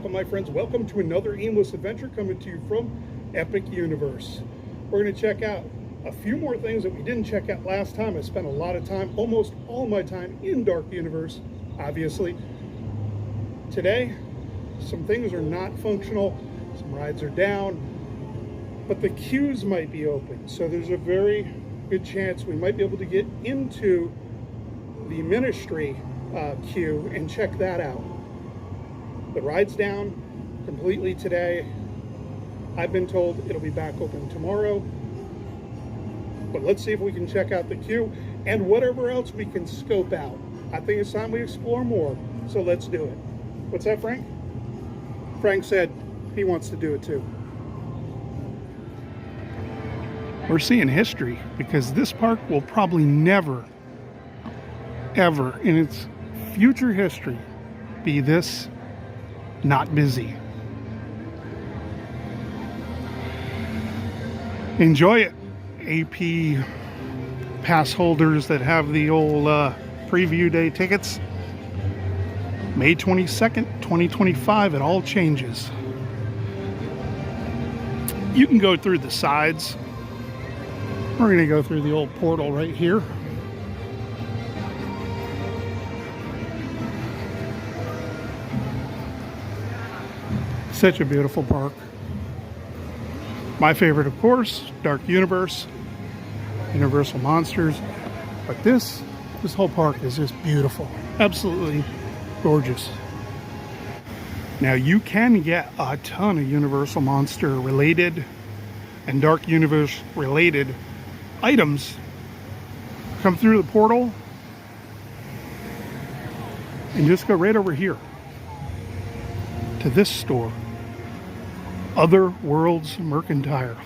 Welcome, my friends. Welcome to another aimless adventure coming to you from Epic Universe. We're going to check out a few more things that we didn't check out last time. I spent a lot of time, almost all my time, in Dark Universe, obviously. Today, some things are not functional, some rides are down, but the queues might be open. So there's a very good chance we might be able to get into the Ministry queue and check that out. The ride's down completely today. I've been told it'll be back open tomorrow. But let's see if we can check out the queue and whatever else we can scope out. I think it's time we explore more, so let's do it. What's that, Frank? Frank said he wants to do it too. We're seeing history because this park will probably never, ever in its future history be this not busy. Enjoy it, AP pass holders that have the old preview day tickets. May 22nd, 2025, it all changes. You can go through the sides. We're going to go through the old portal right here. Such a beautiful park. My favorite, of course, Dark Universe, Universal Monsters. But this whole park is just beautiful. Absolutely gorgeous. Now you can get a ton of Universal Monster related and Dark Universe related items. Come through the portal and just go right over here to this store. Other Worlds Mercantile.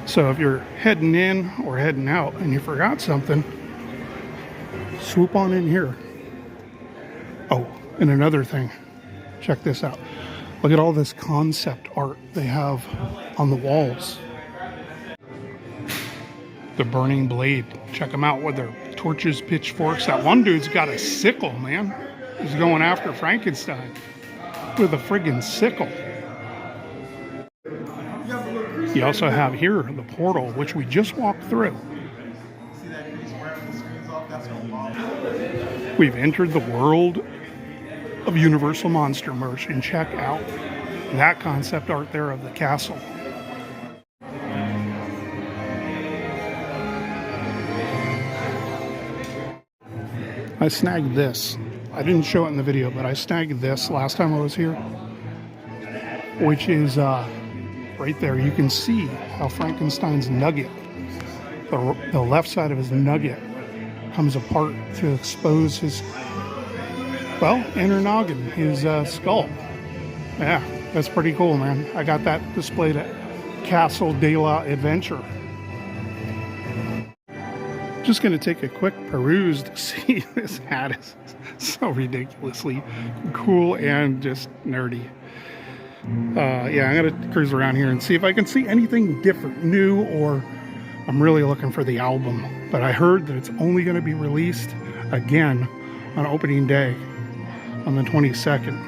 So if you're heading in or heading out and you forgot something, swoop on in here. Oh, and another thing, check this out. Look at all this concept art they have on the walls. The Burning Blade. Check them out with their torches, pitchforks. That one dude's got a sickle, man. He's going after Frankenstein with a friggin' sickle. You also have here the portal, which we just walked through. We've entered the world of Universal Monster merch, and check out that concept art there of the castle. I snagged this. I didn't show it in the video, but I snagged this last time I was here, which is right there. You can see how Frankenstein's nugget, the left side of his nugget, comes apart to expose his, well, inner noggin, his skull. Yeah, that's pretty cool, man. I got that displayed at Castle de la Adventure. Just going to take a quick peruse to see this hat is so ridiculously cool and just nerdy. Yeah, I'm going to cruise around here and see if I can see anything different, new, or I'm really looking for the album. But I heard that it's only going to be released again on opening day on the 22nd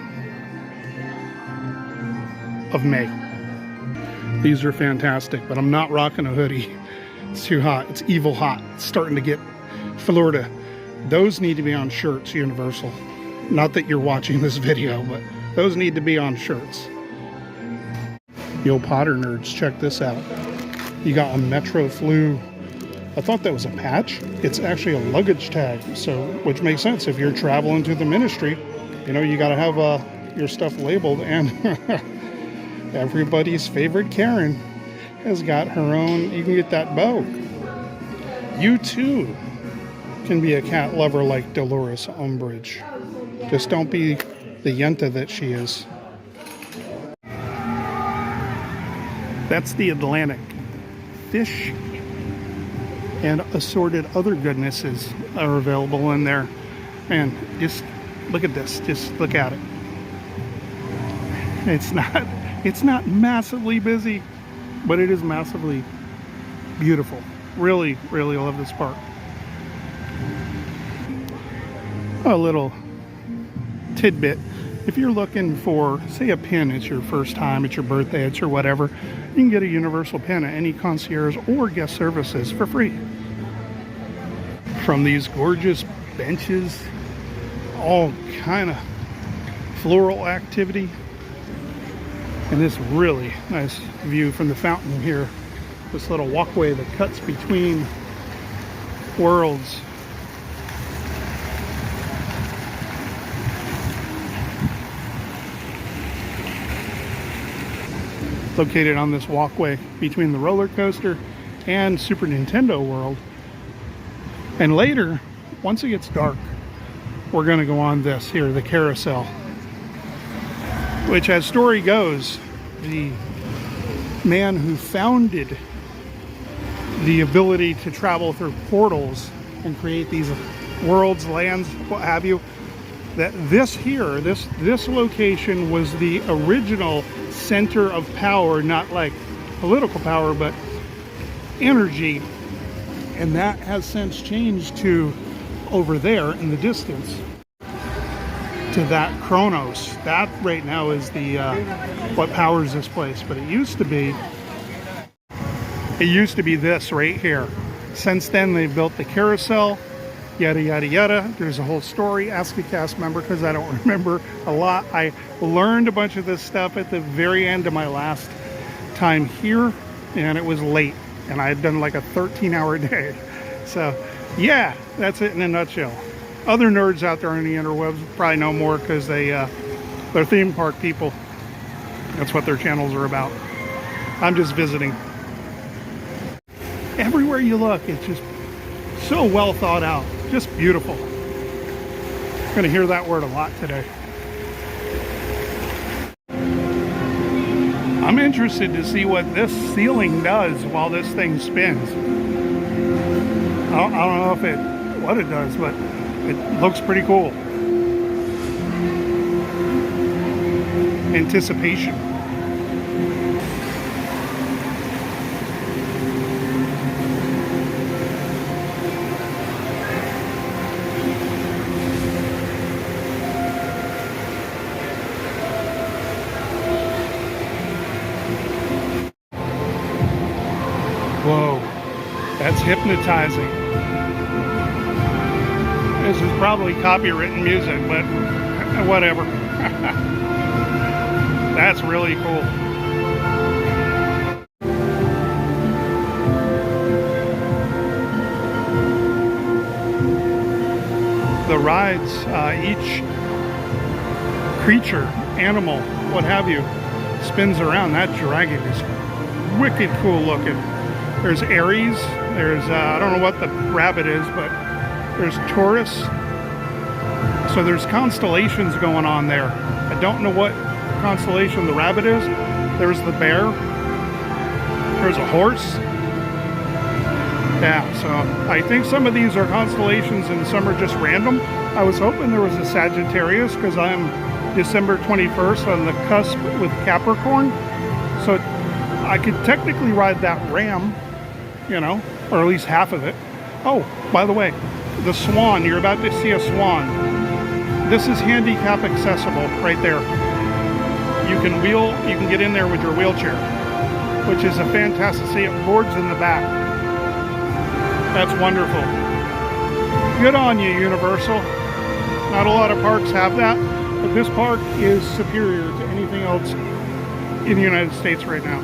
of May. These are fantastic, but I'm not rocking a hoodie. It's too hot. It's evil hot. It's starting to get Florida. Those need to be on shirts, Universal. Not that you're watching this video, but those need to be on shirts. Yo, Potter nerds, check this out. You got a Metro Flu. I thought that was a patch. It's actually a luggage tag, so which makes sense if you're traveling to the Ministry. You know, you got to have your stuff labeled, and everybody's favorite Karen has got her own. You can get that bow. You too can be a cat lover like Dolores Umbridge. Just don't be the yenta that she is. That's the Atlantic. Fish and assorted other goodnesses are available in there. And just look at this. Just look at it. It's not massively busy, but it is massively beautiful. Really, really love this park. A little tidbit. If you're looking for, say, a pin, it's your first time, it's your birthday, it's your whatever, you can get a Universal pin at any concierge or guest services for free. From these gorgeous benches, all kind of floral activity, and this really nice view from the fountain here. This little walkway that cuts between worlds. Located on this walkway between the roller coaster and Super Nintendo World. And later, once it gets dark, we're going to go on this here, the carousel, which, as story goes, the man who founded the ability to travel through portals and create these worlds, lands, what have you, that this here, this location was the original center of power, not like political power, but energy. And that has since changed to over there in the distance, to that Kronos. That right now is the what powers this place. But it used to be this right here. Since then, they've built the carousel, yada yada yada. There's a whole story. Ask a cast member, because I don't remember a lot. I learned a bunch of this stuff at the very end of my last time here, and it was late, and I had done like a 13-hour day. So yeah, that's it in a nutshell. Other nerds out there on the interwebs probably know more, because they're theme park people. That's what their channels are about. I'm just visiting. Everywhere you look, it's just so well thought out. Just beautiful. I'm gonna hear that word a lot today. I'm interested to see what this ceiling does while this thing spins. I don't know what it does, but it looks pretty cool. Anticipation. Whoa, that's hypnotizing. This is probably copywritten music, but whatever. That's really cool. The rides, each creature, animal, what have you, spins around. That dragon is wicked cool looking. There's Aries, there's, I don't know what the rabbit is, but there's Taurus. So there's constellations going on there. I don't know what constellation the rabbit is. There's the bear. There's a horse. Yeah, so I think some of these are constellations and some are just random. I was hoping there was a Sagittarius, because I'm December 21st on the cusp with Capricorn. So I could technically ride that ram, you know, or at least half of it. Oh, by the way, the swan, you're about to see a swan. This is handicap accessible right there. You can get in there with your wheelchair, which is a fantastic, see it boards in the back. That's wonderful. Good on you, Universal. Not a lot of parks have that, but this park is superior to anything else in the United States right now.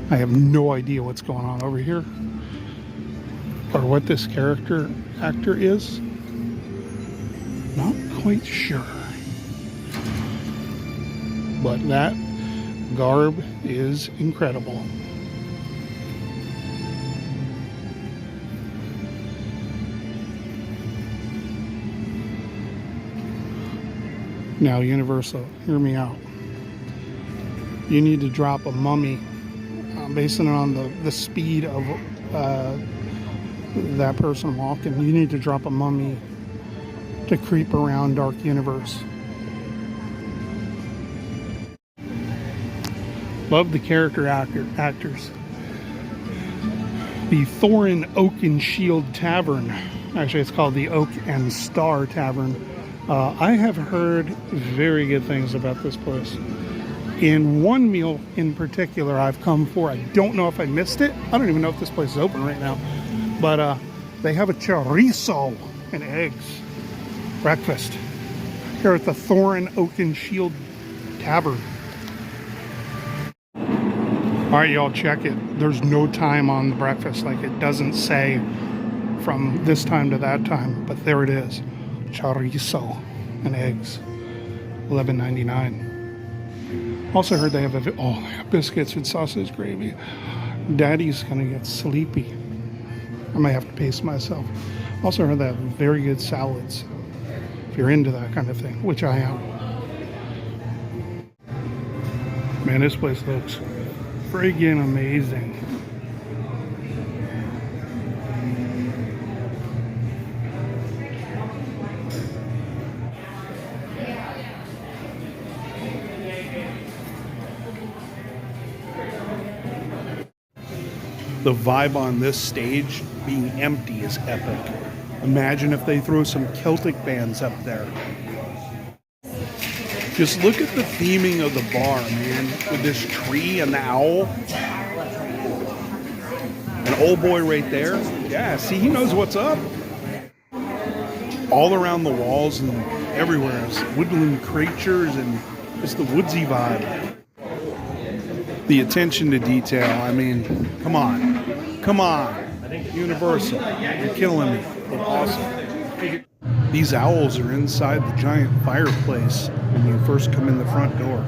I have no idea what's going on over here, or what this actor is. Not quite sure. But that garb is incredible. Now, Universal, hear me out. You need to drop a mummy, basing it on the speed of that person walking. You need to drop a mummy to creep around Dark Universe. Love the character actors. The Thorin Oak and Shield Tavern. Actually, it's called the Oak and Star Tavern. I have heard very good things about this place. In one meal in particular I've come for, I don't know if I missed it. I don't even know if this place is open right now. But they have a chorizo and eggs breakfast here at the Thorn Oak and Shield Tavern. Alright, y'all, check it. There's no time on the breakfast. Like, it doesn't say from this time to that time, but there it is. Chorizo and eggs, $11.99. Also heard they have they have biscuits and sausage gravy. Daddy's gonna get sleepy. I might have to pace myself. Also heard they have very good salads, if you're into that kind of thing, which I am. Man, this place looks friggin' amazing. The vibe on this stage being empty is epic. Imagine if they throw some Celtic bands up there. Just look at the theming of the bar, man, with this tree and the owl. An old boy right there. Yeah, see, he knows what's up. All around the walls and everywhere is woodland creatures and just the woodsy vibe. The attention to detail, I mean, come on. Come on. Universal. You're killing me. Awesome. These owls are inside the giant fireplace when you first come in the front door.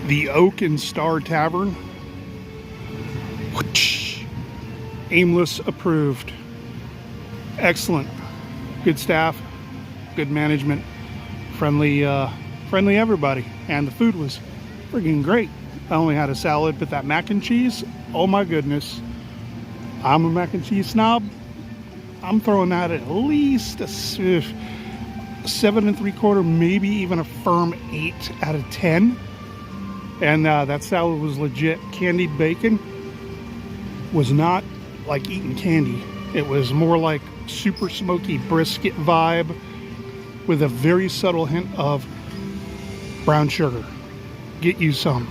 The Oak and Star Tavern. Aimless approved. Excellent. Good staff, good management, friendly everybody. And the food was freaking great. I only had a salad, but that mac and cheese, oh my goodness. I'm a mac and cheese snob. I'm throwing that at least a 7 3/4, maybe even a firm 8 out of 10. And that salad was legit. Candied bacon was not like eating candy. It was more like super smoky brisket vibe with a very subtle hint of brown sugar. Get you some.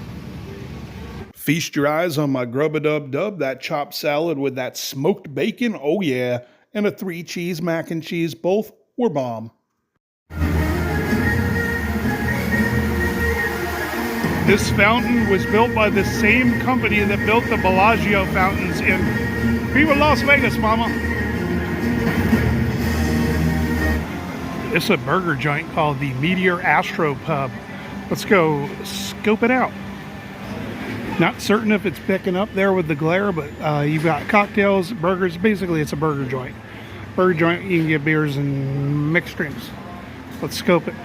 Feast your eyes on my grub-a-dub-dub, that chopped salad with that smoked bacon, oh yeah, and a 3-cheese mac and cheese. Both were bomb. This fountain was built by the same company that built the Bellagio fountains in Viva Las Vegas, mama. It's a burger joint called the Meteor Astro Pub. Let's go scope it out. Not certain if it's picking up there with the glare, but you've got cocktails, burgers. Basically, it's a burger joint. Burger joint, you can get beers and mixed drinks. Let's scope it.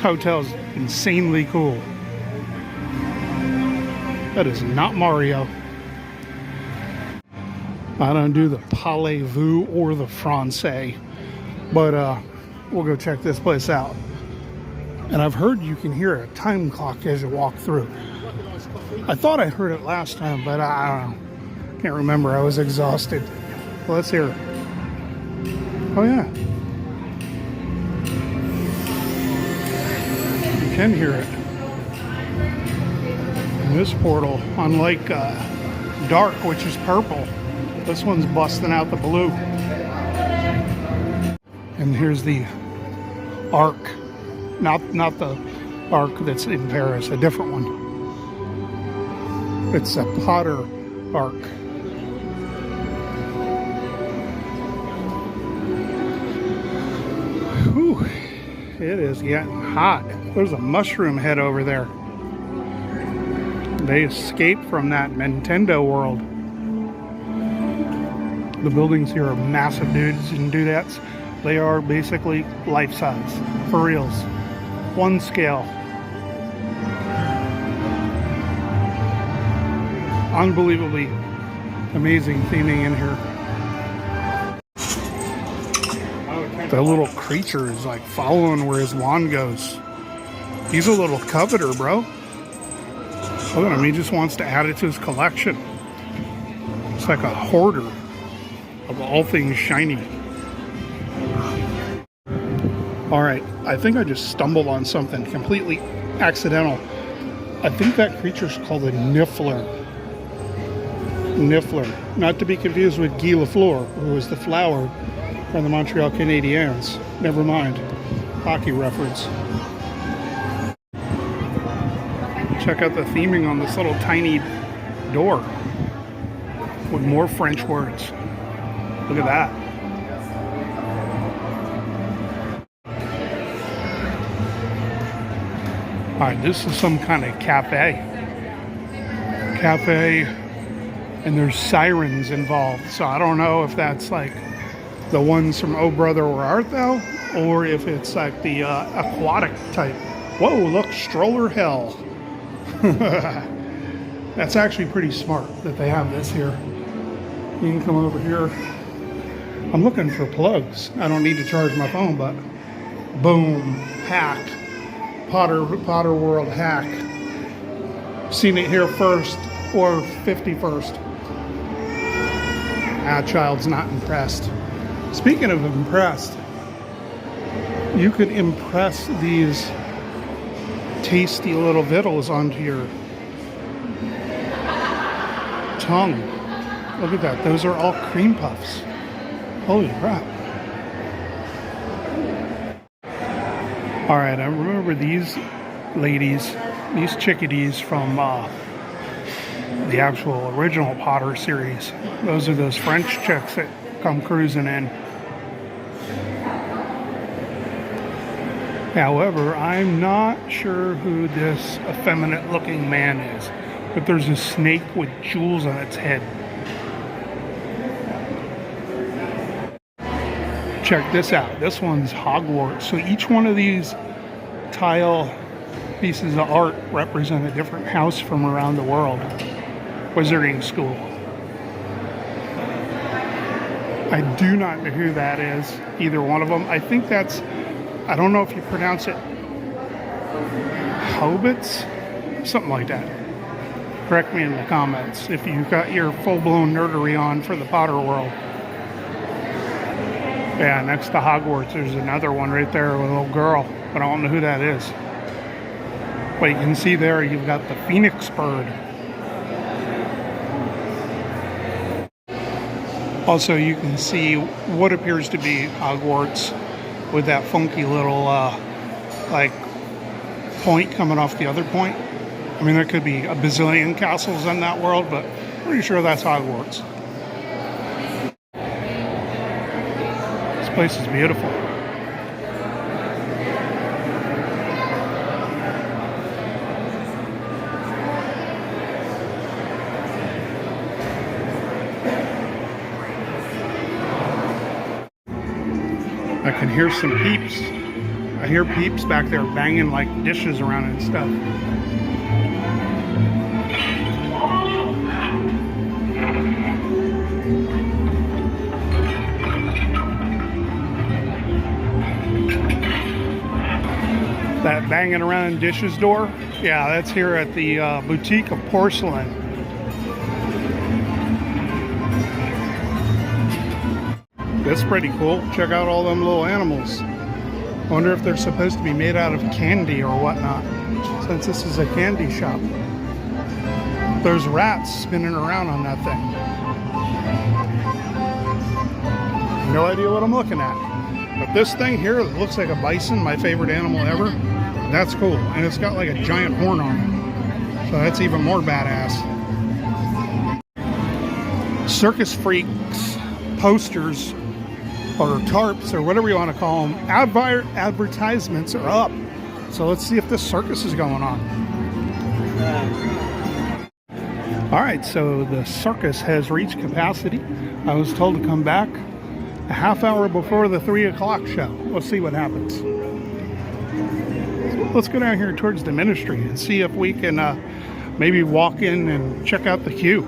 Hotel's insanely cool. That is not Mario. I don't do the parlez-vous or the français, but we'll go check this place out. And I've heard you can hear a time clock as you walk through. I thought I heard it last time, but I don't know. Can't remember. I was exhausted. Well, let's hear it. Oh yeah. Can hear it. And this portal, unlike Dark, which is purple, this one's busting out the blue. And here's the arc Not the ark that's in Paris, a different one. It's a Potter ark. Whew, it is getting hot. There's a mushroom head over there. They escaped from that Nintendo world. The buildings here are massive dudes and dudettes. They are basically life size, for reals. One scale. Unbelievably amazing theming in here. The little creature is like following where his wand goes. He's a little coveter, bro. Look at him, he just wants to add it to his collection. It's like a hoarder of all things shiny. Alright, I think I just stumbled on something completely accidental. I think that creature's called a Niffler. Niffler. Not to be confused with Guy Lafleur, who was the flower from the Montreal Canadiens. Never mind. Hockey reference. Check out the theming on this little tiny door with more French words. Look at that. Alright, this is some kind of cafe. And there's sirens involved. So I don't know if that's like the ones from Oh Brother Where Art Thou, or if it's like the aquatic type. Whoa, look, stroller hell. That's actually pretty smart that they have this here. You can come over here. I'm looking for plugs. I don't need to charge my phone, but boom, hack. Potter World hack. Seen it here first, or 51st. Ah, child's not impressed. Speaking of impressed, you could impress these tasty little vittles onto your tongue. Look at that. Those are all cream puffs. Holy crap. Alright, I remember these ladies, these chickadees from the actual original Potter series. Those are those French chicks that come cruising in. However, I'm not sure who this effeminate looking man is, but there's a snake with jewels on its head. Check this out. This one's Hogwarts. So each one of these tile pieces of art represent a different house from around the world. Wizarding school. I do not know who that is, either one of them. I think that's, I don't know if you pronounce it Hobbits, something like that. Correct me in the comments if you've got your full-blown nerdery on for the Potter world. Yeah, next to Hogwarts, there's another one right there with a little girl, but I don't know who that is. But you can see there, you've got the phoenix bird. Also, you can see what appears to be Hogwarts with that funky little, like, point coming off the other point. I mean, there could be a bazillion castles in that world, but I'm pretty sure that's Hogwarts. This place is beautiful. I can hear some peeps. I hear peeps back there banging like dishes around and stuff. That banging around dishes door, yeah, that's here at the Boutique of Porcelain. That's pretty cool. Check out all them little animals. Wonder if they're supposed to be made out of candy or whatnot, since this is a candy shop. There's rats spinning around on that thing. No idea what I'm looking at. But this thing here, it looks like a bison, my favorite animal ever. That's cool. And it's got like a giant horn on it. So that's even more badass. Circus Freaks posters or tarps or whatever you want to call them, advertisements are up. So let's see if this circus is going on. All right, so the circus has reached capacity. I was told to come back a half hour before the 3 o'clock show. Let's see what happens. Let's go down here towards the ministry and see if we can maybe walk in and check out the queue.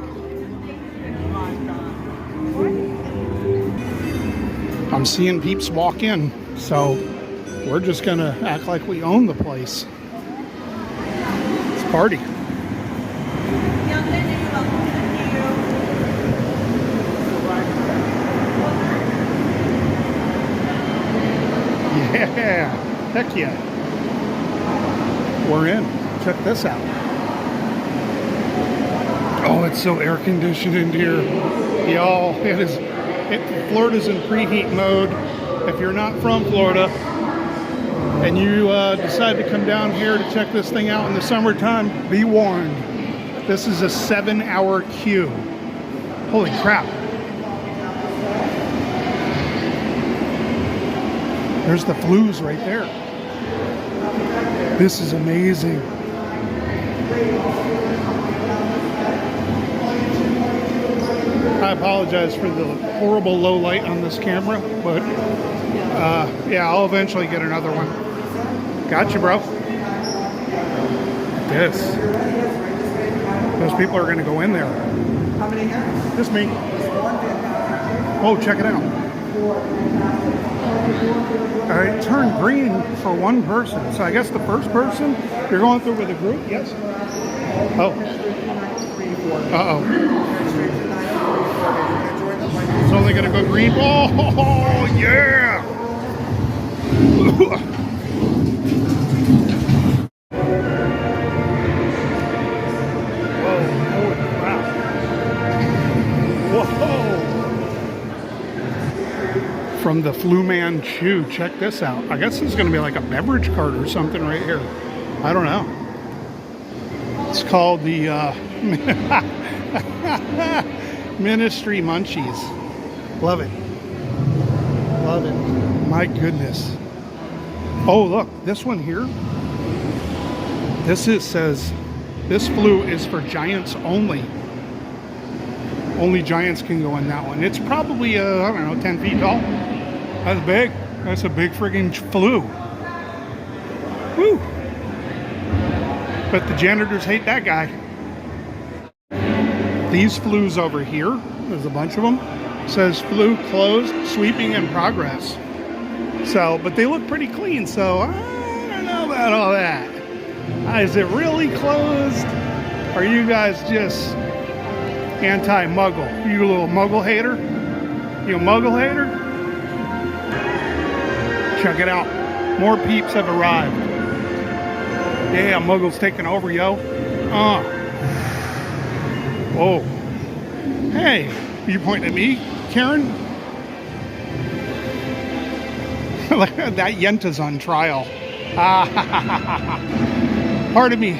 I'm seeing peeps walk in, so we're just gonna act like we own the place. Let's party. Yeah, heck yeah. We're in. Check this out. Oh, it's so air conditioned in here. Y'all, Florida's in preheat mode. If you're not from Florida and you decide to come down here to check this thing out in the summertime, be warned. This is a 7-hour queue. Holy crap. There's the flues right there. This is amazing. I apologize for the horrible low light on this camera, but yeah, I'll eventually get another one. Gotcha, bro. This. Those people are going to go in there. How many here? Just me. Oh, check it out. All right, turn green for one person. So I guess the first person, you're going through with a group? Yes? Oh. Uh-oh. It's only going to go green. Oh, yeah! Whoa, holy crap. Whoa! From the Flu Man Chew, check this out. I guess this is going to be like a beverage cart or something right here. I don't know. It's called the Ministry Munchies. Love it. Love it. My goodness. Oh, look, this one here. Says this flu is for giants only. Only giants can go in that one. It's probably, I don't know, 10 feet tall. That's big. That's a big friggin' flu. Woo! But the janitors hate that guy. These flues over here, there's a bunch of them, says flu closed, sweeping in progress. So, but they look pretty clean, so I don't know about all that. Is it really closed? Are you guys just anti-muggle? You a little muggle hater? You a muggle hater? Check it out. More peeps have arrived. Yeah, muggle's taking over, yo. Whoa. Hey, are you pointing at me, Karen? That Yenta's on trial. Part of me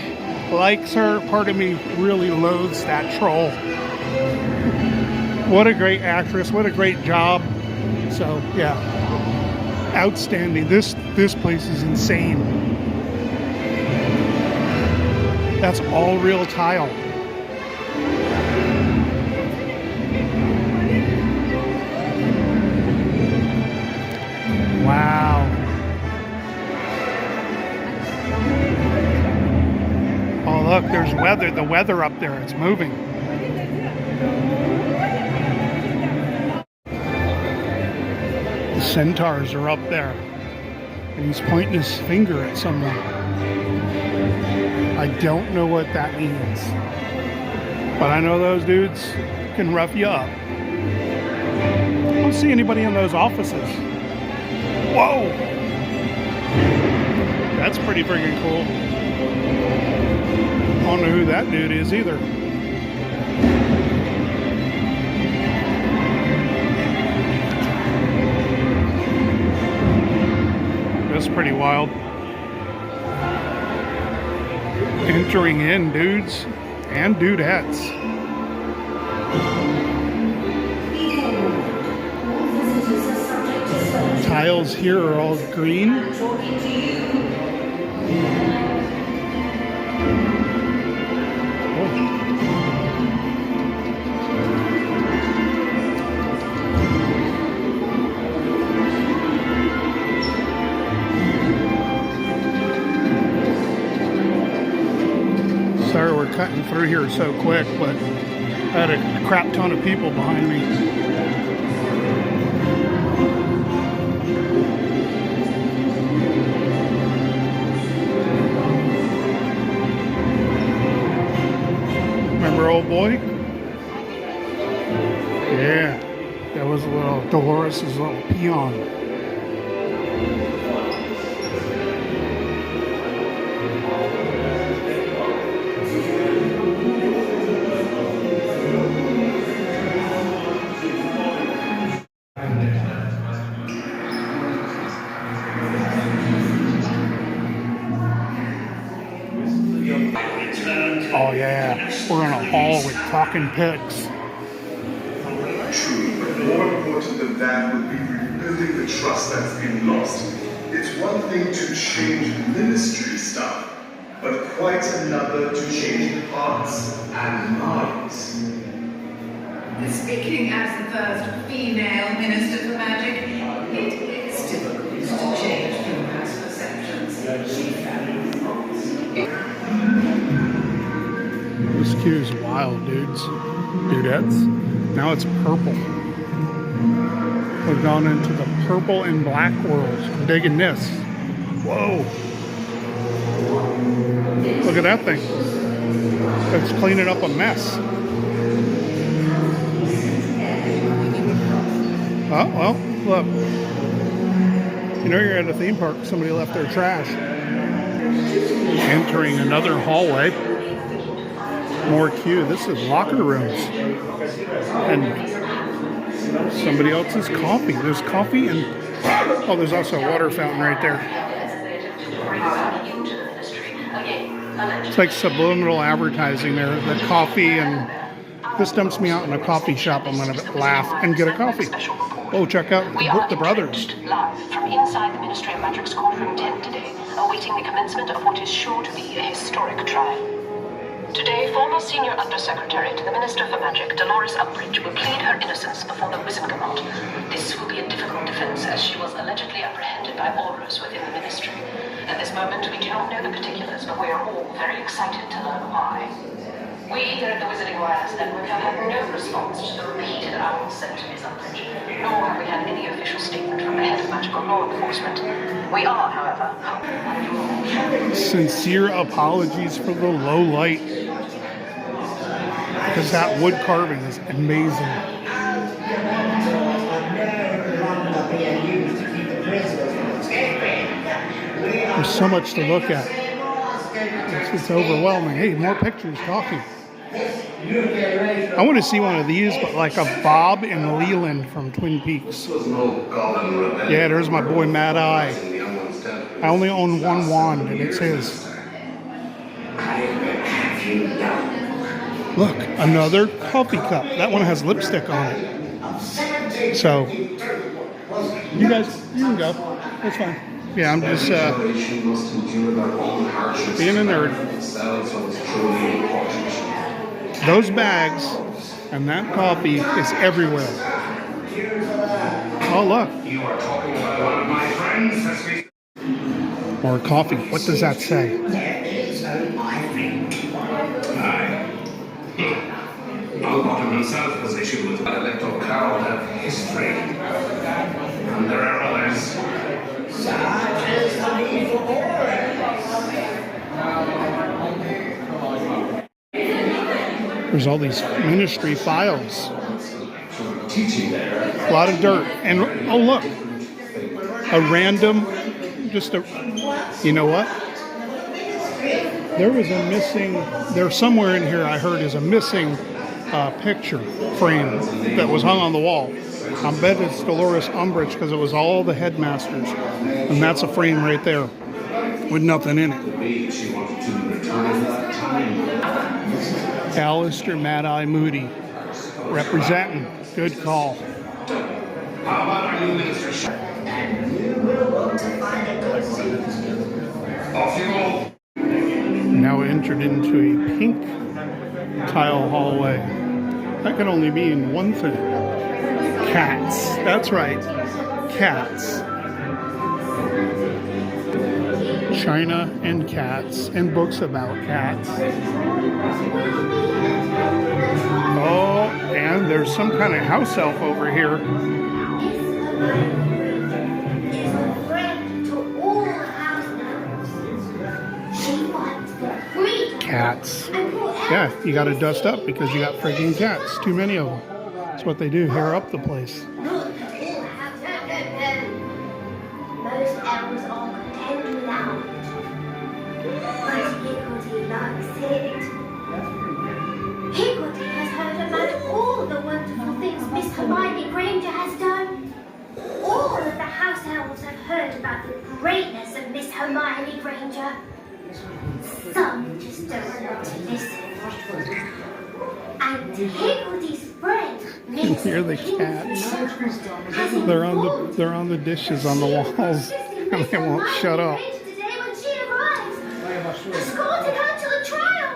likes her, part of me really loathes that troll. What a great actress, what a great job. So, yeah. Outstanding. This place is insane. That's all real tile. Wow. Oh, look, there's weather. The weather up there, it's moving. The centaurs are up there. And he's pointing his finger at someone. I don't know what that means. But I know those dudes can rough you up. I don't see anybody in those offices. Whoa! That's pretty freaking cool. I don't know who that dude is either. That's pretty wild. Entering in, dudes and dudettes. Tiles here are all green. Sorry we're cutting through here so quick, but I had a crap ton of people behind me. Remember old boy? Yeah, that was a little Dolores' little peon. Oh yeah, we're in a hall with talking pigs. True, but more important than that would be rebuilding the trust that's been lost. It's one thing to change ministry stuff, but quite another to change hearts and minds. Speaking as the first female minister for magic, it is difficult to change people's perceptions. This queue is wild, dudes. Dudettes. Now it's purple. We've gone into the purple and black world. I'm digging this. Whoa. Look at that thing. It's cleaning up a mess. Oh, well, look. You know you're at a theme park. Somebody left their trash. Entering another hallway. More queue. This is locker rooms. And somebody else's coffee. There's coffee and... oh, there's also a water fountain right there. It's like subliminal advertising there. The coffee and... this dumps me out in a coffee shop. I'm going to laugh and get a coffee. Oh, check out the brothers. Live from inside the Ministry of Magic's courtroom tent today, awaiting the commencement of what is sure to be a historic trial. Today, former Senior Undersecretary to the Minister for Magic, Dolores Umbridge, will plead her innocence before the Wizengamot. This will be a difficult defense, as she was allegedly apprehended by Aurors within the Ministry. At this moment, we do not know the particulars, but we are all very excited to learn why. We here at the Wizarding Wireless Network have had no response to the repeated owls sent to Ms. Umbridge, nor have we had any official statement from the head of magical law enforcement. We are, however, sincere apologies for the low light. Because that wood carving is amazing. There's so much to look at. It's overwhelming. Hey, more pictures talking. I want to see one of these, but like a Bob and Leland from Twin Peaks. Yeah, there's my boy Mad Eye. I only own one wand, and it's his. Look, another coffee cup. That one has lipstick on it. So, you guys, you can go. That's fine. Yeah, I'm just being a nerd. Those bags and that coffee is everywhere. Oh, look. More coffee. What does that say? Longbottom himself was issued with an electoral card of history. And there are others. Such is the need for more. There's all these ministry files. A lot of dirt. And, oh, look. A random, you know what? There was a missing, there's somewhere in here I heard is a missing picture frame that was hung on the wall. I bet it's Dolores Umbridge because it was all the headmasters. And that's a frame right there with nothing in it. Alistair Mad Eye Moody representing. Good call. How about our new minister? Off you go. Now entered into a pink tile hallway. That can only mean one thing. Cats. That's right. Cats. China and cats and books about cats. Oh, and there's some kind of house elf over here. Cats. Yeah, you got to dust up because you got freaking cats. Too many of them. That's what they do. Hair up the place. Most elves are content without. But Higgledy likes it. Higgledy has heard about all the wonderful things Miss Hermione Granger has done. All of the house elves have heard about the greatness of Miss Hermione Granger. Some just don't want to listen. And Higgledy's friend, Miss Hear the cats. They're on the dishes on the walls and they won't shut up. Escorted her to the trial.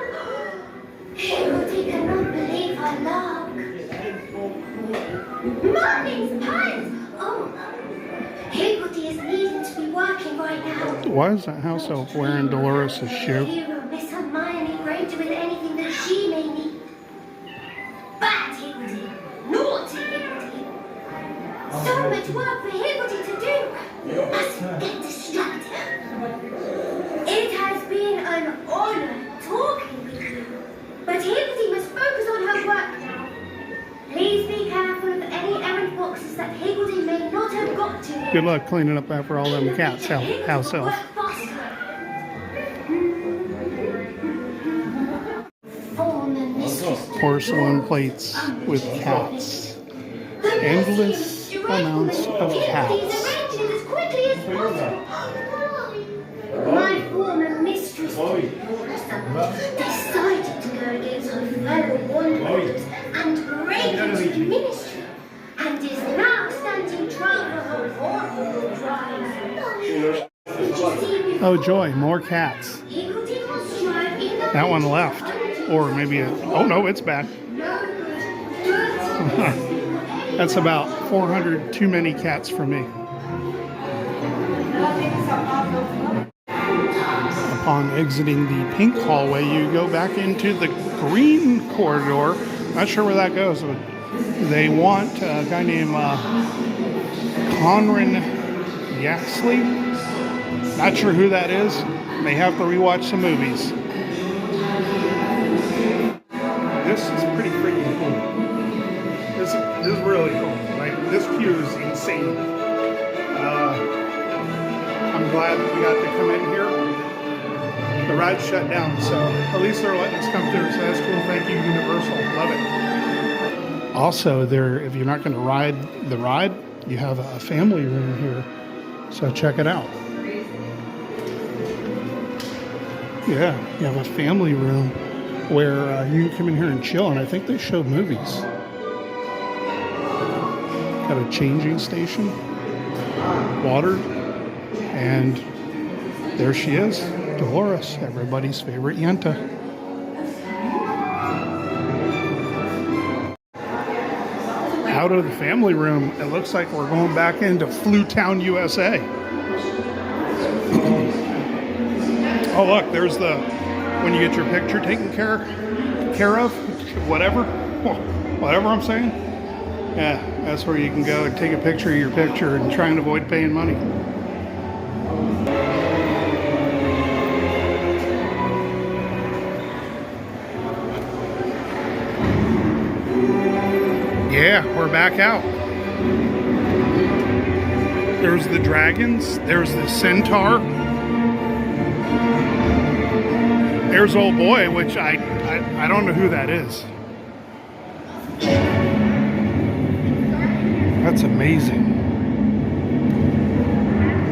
Higgledy cannot believe her luck. Morning's pies. Oh, Higgledy is needing to be working right now. Why is that house elf wearing Dolores' shoe? You will Miss Hermione Granger with anything that she may need. Bad Higgledy. Naughty Higgledy. So much work for Higgledy to do. Mustn't get distracted. It has been an honor talking with you. But Higgledy must focus on her work now. Please be careful of any errand boxes that Higgledy may not have got to. Good luck cleaning up after all them cats, house elf. Porcelain plates with cats. Endless amounts of cats. My former mistress decided to go against her fellow wanderers and break into the ministry, and is now standing trial for her horrible crimes. Oh joy, more cats. That one left. Or maybe oh no, it's back. That's about 400 too many cats for me. Upon exiting the pink hallway, you go back into the green corridor. Not sure where that goes. But they want a guy named Conran Yaxley. Not sure who that is. May have to rewatch some movies. This is pretty freaking cool. This is really cool. Like, this pew is insane. I'm glad that we got to come in here. The ride's shut down, so at least they're letting us come through. So that's cool. Thank you, Universal. Love it. Also, if you're not going to ride the ride, you have a family room here. So check it out. Yeah, you have a family room where you can come in here and chill, and I think they show movies. Got a changing station, water, and there she is, Dolores, everybody's favorite Yenta. Out of the family room, it looks like we're going back into Flutown, USA. Oh look, there's when you get your picture taken care of, whatever I'm saying. Yeah, that's where you can go and take a picture of your picture and try and avoid paying money. Yeah, we're back out. There's the dragons, there's the centaur. There's old boy, which I don't know who that is. That's amazing.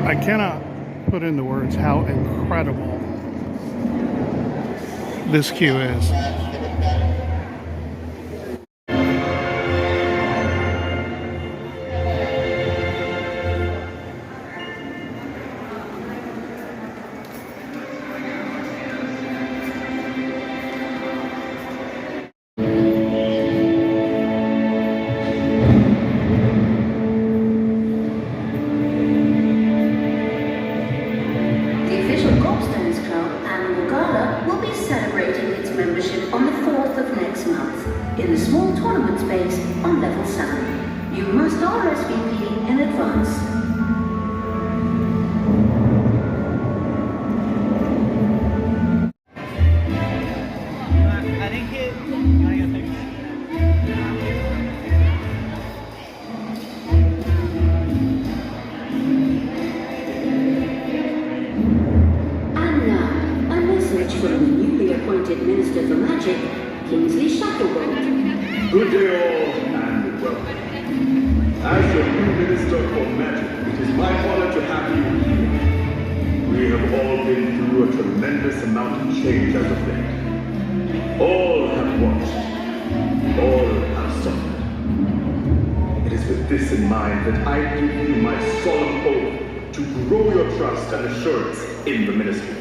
I cannot put into words how incredible this queue is. In the small tournament space on level 7. You must RSVP in advance. And now, a message from the newly appointed Minister for Magic, Kingsley Shacklebolt. Good day all, and welcome. As your new Minister for Magic, it is my honor to have you here. We have all been through a tremendous amount of change as of late. All have watched. All have suffered. It is with this in mind that I give you my solemn oath to grow your trust and assurance in the Ministry.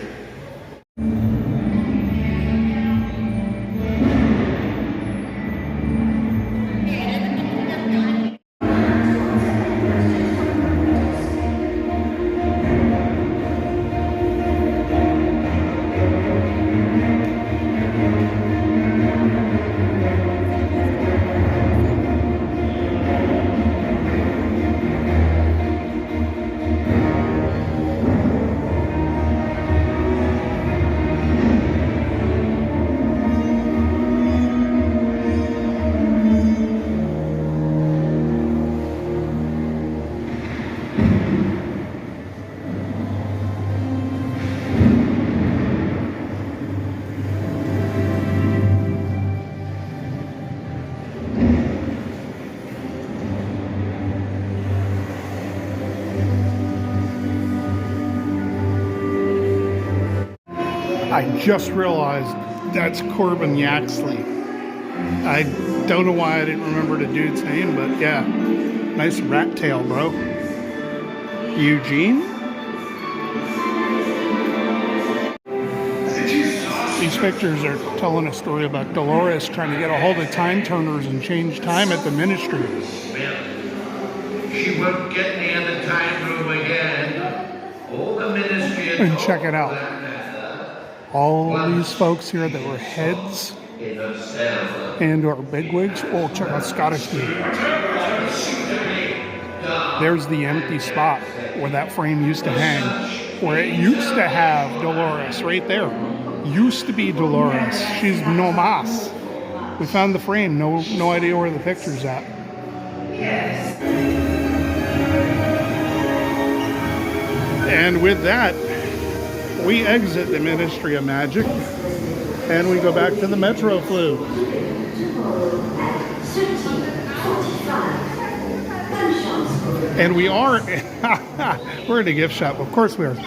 I just realized that's Corbin Yaxley. I don't know why I didn't remember the dude's name, but yeah, nice rat tail, bro. Eugene? These pictures are telling a story about Dolores trying to get a hold of time turners and change time at the Ministry. She won't get me in the time room again. All the Ministry at And check it out. All these folks here that were heads and or bigwigs. Oh, check out Scottish dude. There's the empty spot where that frame used to hang, where it used to have Dolores right there. Used to be Dolores. She's no mas. We found the frame. No idea where the picture's at. Yes. And with that, we exit the Ministry of Magic and we go back to the Metro Flu. And we are, we're in a gift shop. Of course we are.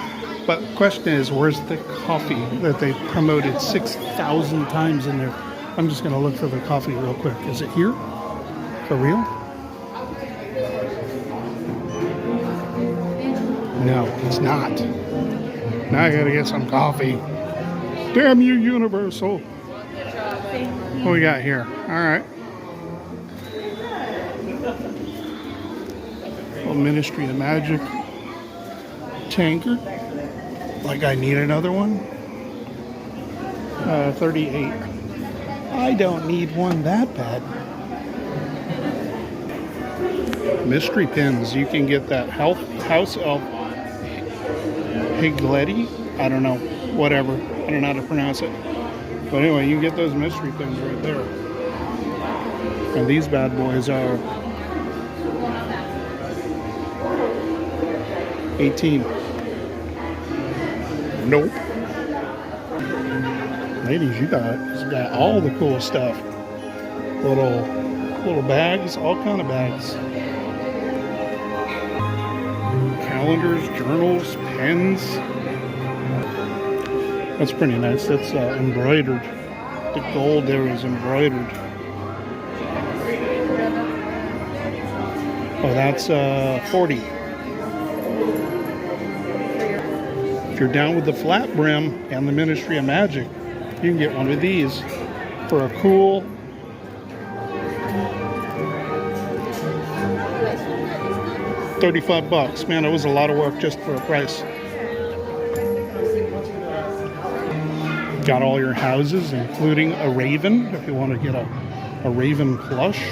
But the question is, where's the coffee that they promoted 6,000 times in there? I'm just going to look for the coffee real quick. Is it here? For real? No, it's not. Now I gotta get some coffee. Damn you, Universal. What we got here? Alright. Little Ministry of Magic tankard. Like I need another one. 38. I don't need one that bad. Mystery pins. You can get that House of Higletti, I don't know, whatever. I don't know how to pronounce it. But anyway, you get those mystery pins right there. And these bad boys are 18. Nope. Ladies, you got all the cool stuff. Little bags, all kind of bags. calendars, journals, pens. That's pretty nice. That's embroidered. The gold there is embroidered. Oh, that's 40. If you're down with the flat brim and the Ministry of Magic, you can get one of these for a cool $35. Man, it was a lot of work just for a price. Got all your houses, including a raven, if you want to get a raven plush.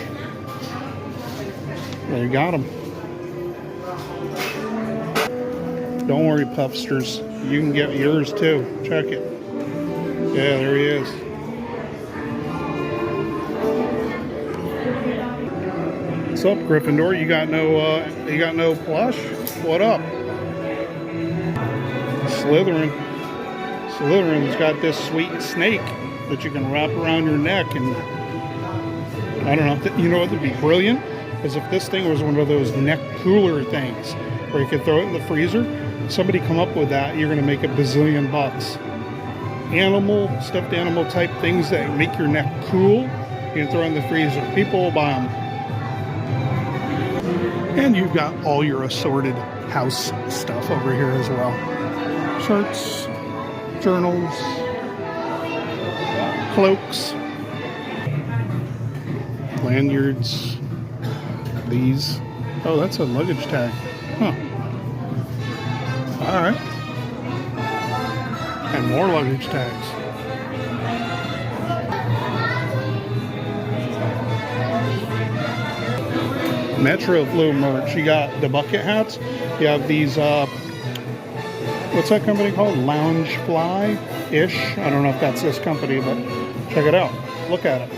There you got them. Don't worry, Puffsters. You can get yours too. Check it. Yeah, there he is. What's up, Gryffindor? You got no plush? What up? Slytherin's got this sweet snake that you can wrap around your neck, and I don't know. You know what would be brilliant? Is if this thing was one of those neck cooler things where you could throw it in the freezer. Somebody come up with that, you're going to make $1 bazillion. Stuffed animal type things that make your neck cool, you can throw in the freezer. People will buy them. And you've got all your assorted house stuff over here as well. Shirts, journals, cloaks, lanyards, these. Oh, that's a luggage tag. Huh. All right. And more luggage tags. Metro Flu merch. You got the bucket hats. You have these, what's that company called? Loungefly-ish. I don't know if that's this company, but check it out. Look at it.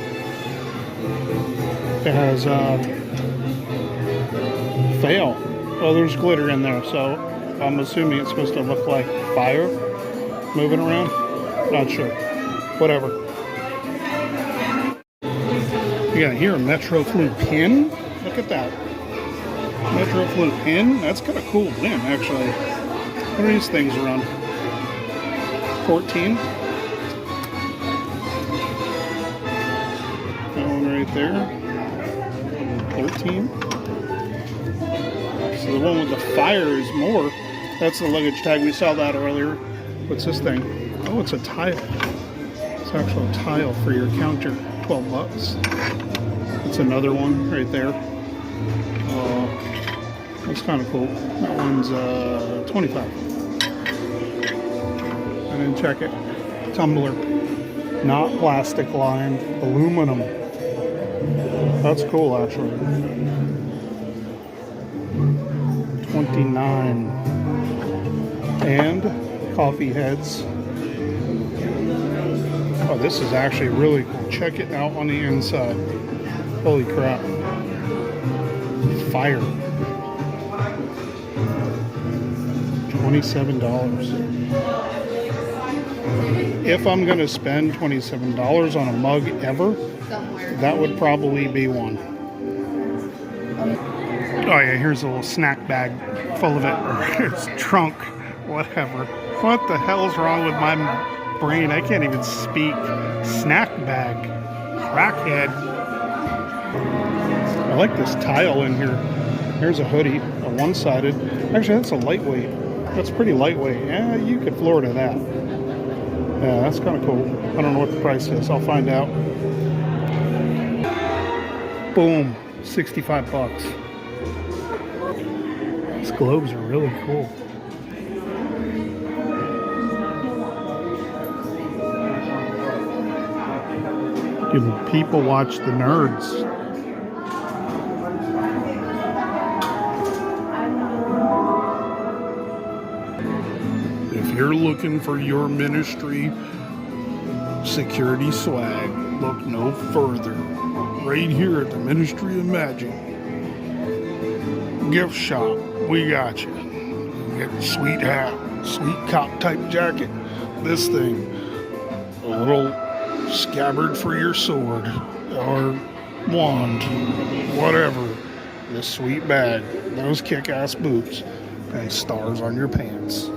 It has, fail. Oh, there's glitter in there, so I'm assuming it's supposed to look like fire moving around. Not sure. Whatever. You got here a Metro Flu pin. Look at that. Metro Flu pin. That's kind of cool win, actually. What are these things around? 14. That one right there. 13. So the one with the fire is more. That's the luggage tag. We saw that earlier. What's this thing? Oh, it's a tile. It's actually a tile for your counter. $12. That's another one right there. That's kind of cool. That one's 25. And then check it. Tumbler. Not plastic lined. Aluminum. That's cool, actually. 29. And coffee heads. Oh, this is actually really cool. Check it out on the inside. Holy crap. Fire. $27. If I'm going to spend $27 on a mug ever, that would probably be one. Oh yeah, here's a little snack bag full of it, or it's trunk, whatever. What the hell's wrong with my brain? I can't even speak. Snack bag. Crackhead. I like this tile in here. Here's a hoodie, a one-sided. Actually, that's a lightweight. That's pretty lightweight. Yeah, you could floor to that. Yeah, that's kind of cool. I don't know what the price is. I'll find out. Boom. $65. These globes are really cool. People watch the nerds. If you're looking for your ministry security swag, look no further. Right here at the Ministry of Magic gift shop, we got you. Get a sweet hat, sweet cop type jacket, this thing, a little scabbard for your sword or wand, whatever, this sweet bag, those kick-ass boots, and stars on your pants.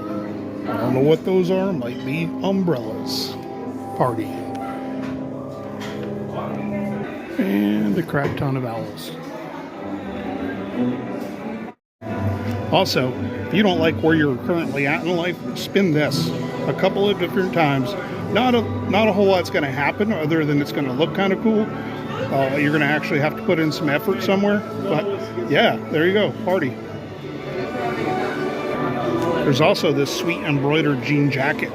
I don't know what those are. Might be umbrellas. Party. And a crap ton of owls. Also, if you don't like where you're currently at in life, spin this a couple of different times. Not a whole lot's going to happen other than it's going to look kind of cool. You're going to actually have to put in some effort somewhere. But yeah, there you go. Party. There's also this sweet embroidered jean jacket.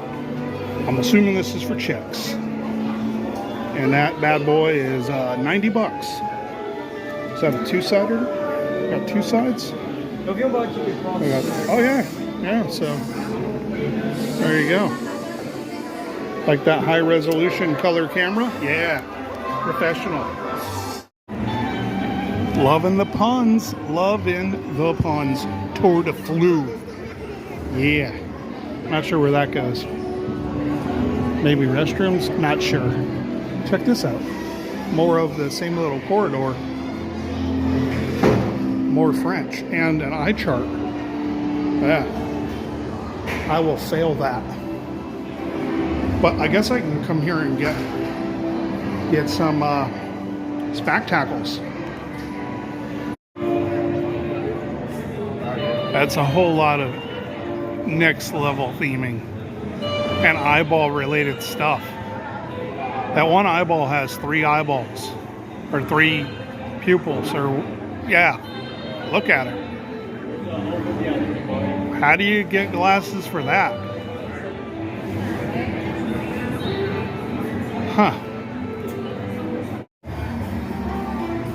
I'm assuming this is for chicks. And that bad boy is 90 bucks. Is that a two-sider? Got two sides? Oh yeah. Yeah, so there you go. Like that high resolution color camera? Yeah. Professional. Loving the puns. Loving the puns. Tour de Flu. Yeah. Not sure where that goes. Maybe restrooms? Not sure. Check this out. More of the same little corridor. More French and an eye chart. Yeah. I will fail that. But I guess I can come here and get some spectacles. That's a whole lot of next level theming and eyeball related stuff. That one eyeball has 3 eyeballs or 3 pupils or yeah, look at it. How do you get glasses for that? Huh.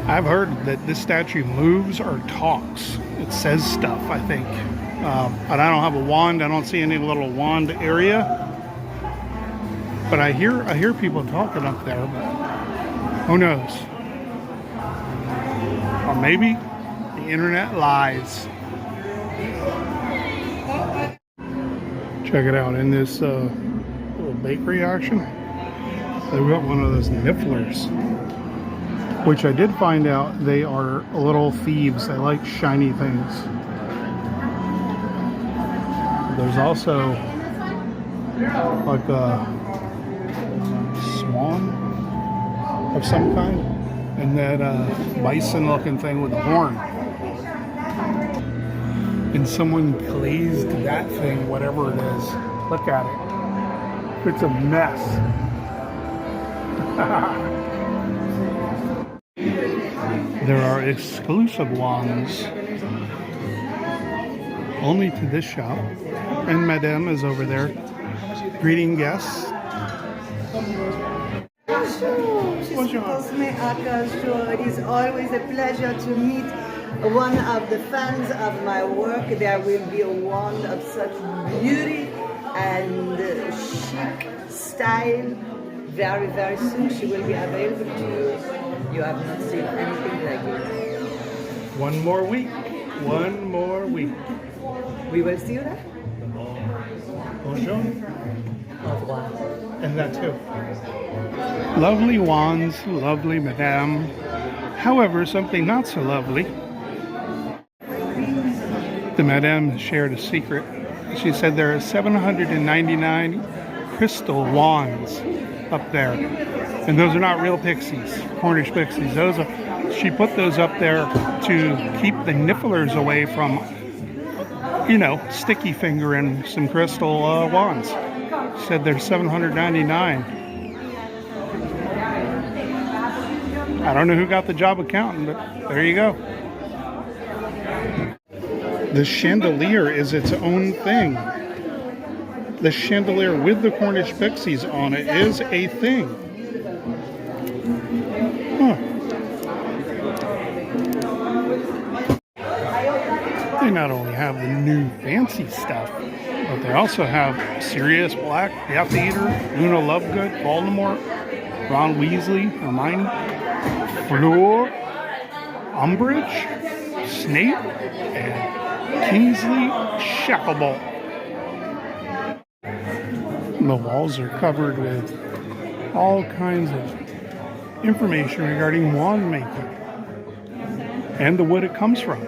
I've heard that this statue moves or talks. It says stuff, I think. But I don't have a wand. I don't see any little wand area. But I hear people talking up there, but who knows? Or maybe the internet lies. Check it out in this little bakery action. They've got one of those nifflers, which I did find out they are little thieves. They like shiny things. There's also like a swan of some kind, and that bison-looking thing with a horn. And someone glazed that thing, whatever it is. Look at it. It's a mess. There are exclusive ones only to this shop, and Madame is over there greeting guests. It is always a pleasure to meet one of the fans of my work. There will be a wand of such beauty and chic style very, very soon. She will be available to you. You have not seen anything like it. One more week. One more week. We will see you there. Bonjour. And that too. Lovely wands, lovely madame. However, something not so lovely. The madame shared a secret. She said there are 799 crystal wands up there. And those are not real pixies, Cornish pixies. Those are, she put those up there to keep the nifflers away from, you know, sticky fingering some crystal wands. She said there's 799. I don't know who got the job of counting, but there you go. The chandelier is its own thing. The chandelier with the Cornish pixies on it is a thing. Huh. They not only have the new fancy stuff, but they also have Sirius Black, Death Eater, Luna Lovegood, Voldemort, Ron Weasley, Hermione, Fleur, Umbridge, Snape, and Kingsley Shacklebolt. The walls are covered with all kinds of information regarding wand making and the wood it comes from.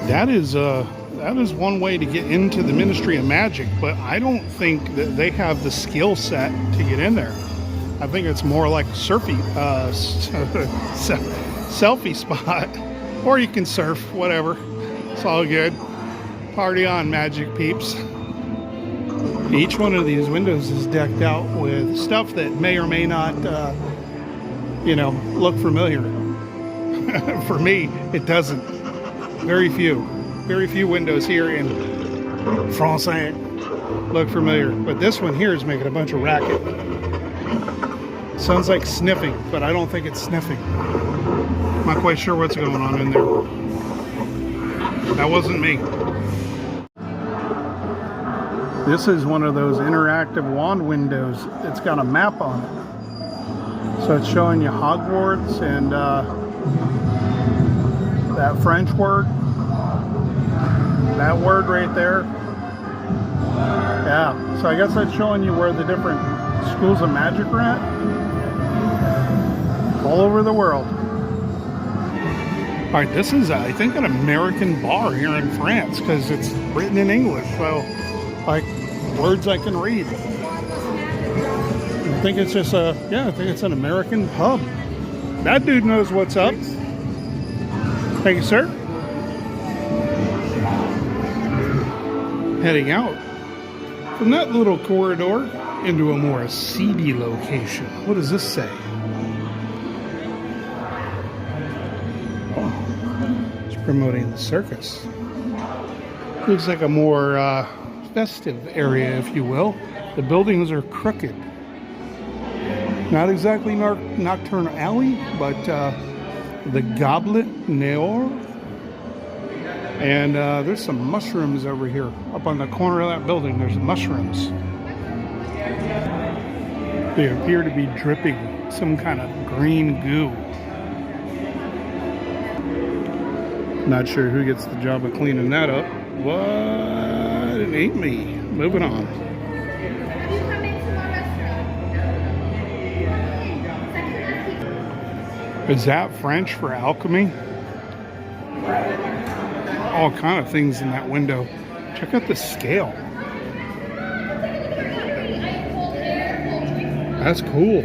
That is one way to get into the Ministry of Magic, but I don't think that they have the skill set to get in there. I think it's more like selfie spot, or you can surf, whatever. It's all good. Party on, Magic peeps. Each one of these windows is decked out with stuff that may or may not, look familiar. For me, it doesn't. Very few windows here in France look familiar. But this one here is making a bunch of racket. Sounds like sniffing, but I don't think it's sniffing. I'm not quite sure what's going on in there. That wasn't me. This is one of those interactive wand windows. It's got a map on it. So it's showing you Hogwarts and that French word. That word right there. Yeah, so I guess that's showing you where the different schools of magic are at. All over the world. Alright, this is, I think, an American bar here in France because it's written in English. So, like, words I can read. I think it's just I think it's an American pub. That dude knows what's up. Thank you, sir. Heading out from that little corridor into a more seedy location. What does this say? Oh, it's promoting the circus. Looks like a more festive area, if you will. The buildings are crooked. Not exactly Nocturne Alley, but the Goblet Noir. And there's some mushrooms over here. Up on the corner of that building, there's mushrooms. They appear to be dripping some kind of green goo. Not sure who gets the job of cleaning that up. But it ain't me. Moving on. Is that French for alchemy? All kind of things in that window. Check out the scale. That's cool.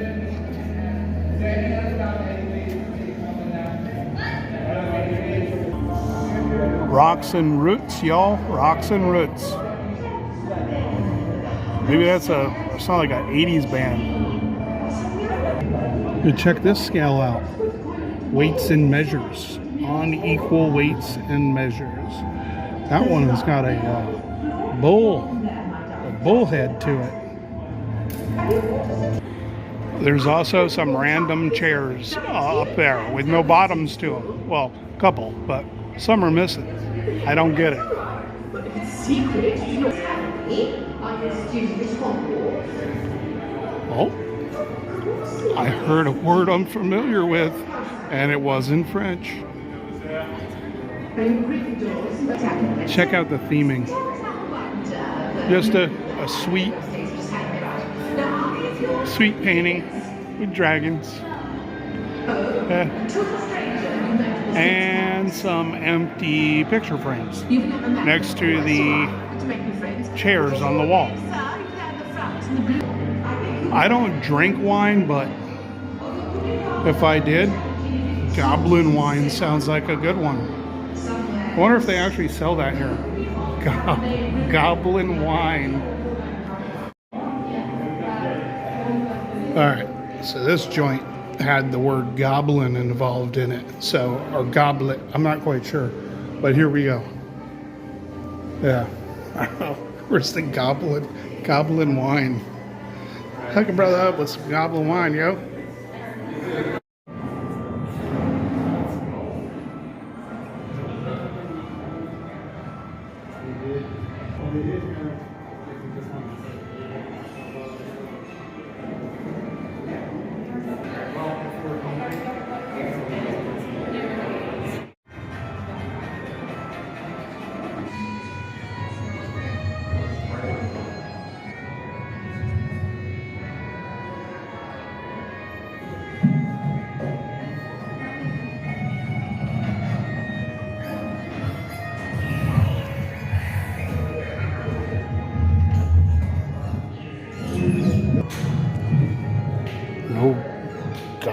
Rocks and Roots, y'all. Rocks and Roots. Maybe that's sound like an 80s band. You check this scale out. Weights and measures. Unequal weights and measures. That one has got a bull head to it. There's also some random chairs up there with no bottoms to them. Well, a couple, but some are missing. I don't get it. Oh, I heard a word I'm familiar with, and it was in French. Check out the theming. Just a sweet painting with dragons. And some empty picture frames next to the chairs on the wall. I don't drink wine, but if I did, goblin wine sounds like a good one. I wonder if they actually sell that here. Goblin wine. Alright, so this joint had the word goblin involved in it. So, or goblet, I'm not quite sure. But here we go. Yeah. Where's the goblin wine? Hook a brother up with some goblin wine, yo.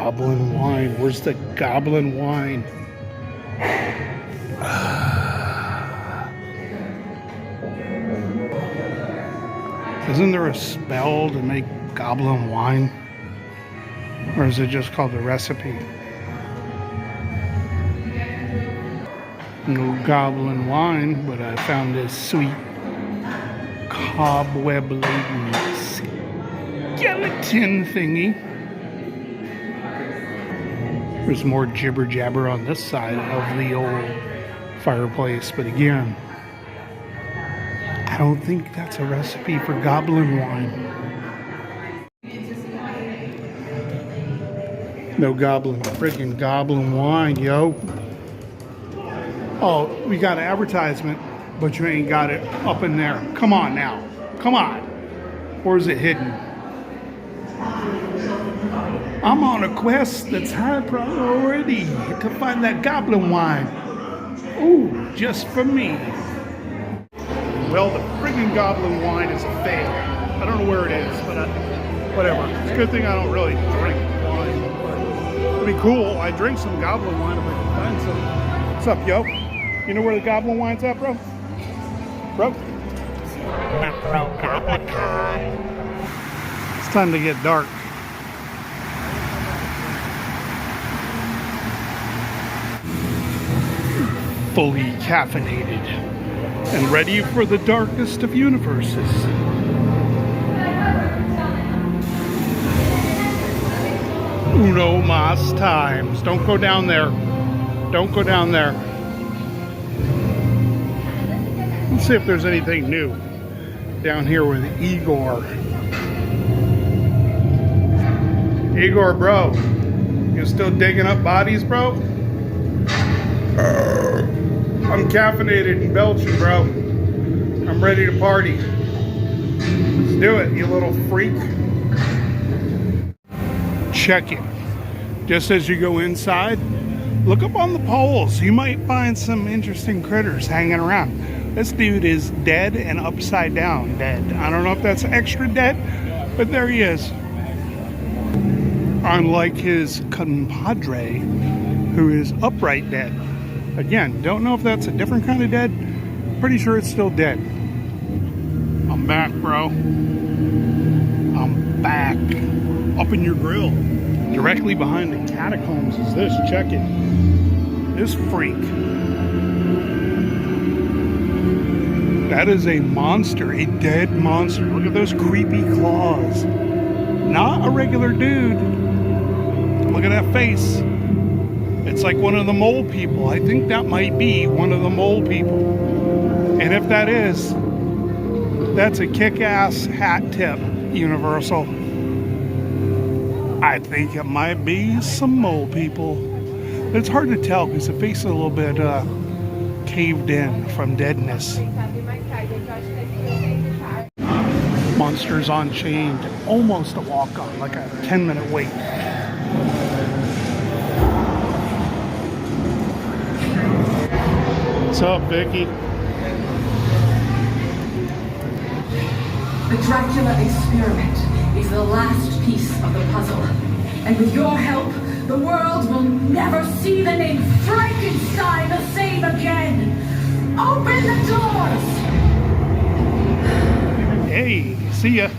goblin wine. Where's the goblin wine? Isn't there a spell to make goblin wine? Or is it just called the recipe? No goblin wine, but I found this sweet cobweb-laden skeleton thingy. There's more jibber jabber on this side of the old fireplace, but again, I don't think that's a recipe for goblin wine. No freaking goblin wine, yo. Oh, we got an advertisement, but you ain't got it up in there. Come on now. Come on. Or is it hidden? I'm on a quest that's high priority to find that goblin wine. Ooh, just for me. Well, the friggin' goblin wine is a fail. I don't know where it is, but whatever. It's a good thing I don't really drink wine. But it'd be cool. I drink some goblin wine if I can find some. What's up, yo? You know where the goblin wine's at, bro? Bro? It's time to get dark. Fully caffeinated and ready for the darkest of universes. Uno mas times. Don't go down there. Don't go down there. Let's see if there's anything new down here with Igor. Igor, bro. You still digging up bodies, bro? I'm caffeinated and belching, bro. I'm ready to party. Let's do it, you little freak. Check it. Just as you go inside, look up on the poles. You might find some interesting critters hanging around. This dude is dead and upside down dead. I don't know if that's extra dead, but there he is. Unlike his compadre, who is upright dead. Again, don't know if that's a different kind of dead. Pretty sure it's still dead. I'm back, bro. I'm back. Up in your grill. Directly behind the catacombs is this. Check it. This freak. That is a monster. A dead monster. Look at those creepy claws. Not a regular dude. Look at that face. It's like one of the mole people. I think that might be one of the mole people. And if that is, that's a kick-ass hat tip, Universal. I think it might be some mole people. It's hard to tell because the face is a little bit caved in from deadness. Monsters Unchained. Almost a walk-on, like a 10-minute wait. What's up, Vicky? The Dracula experiment is the last piece of the puzzle. And with your help, the world will never see the name Frankenstein the same again. Open the doors! Hey, see ya.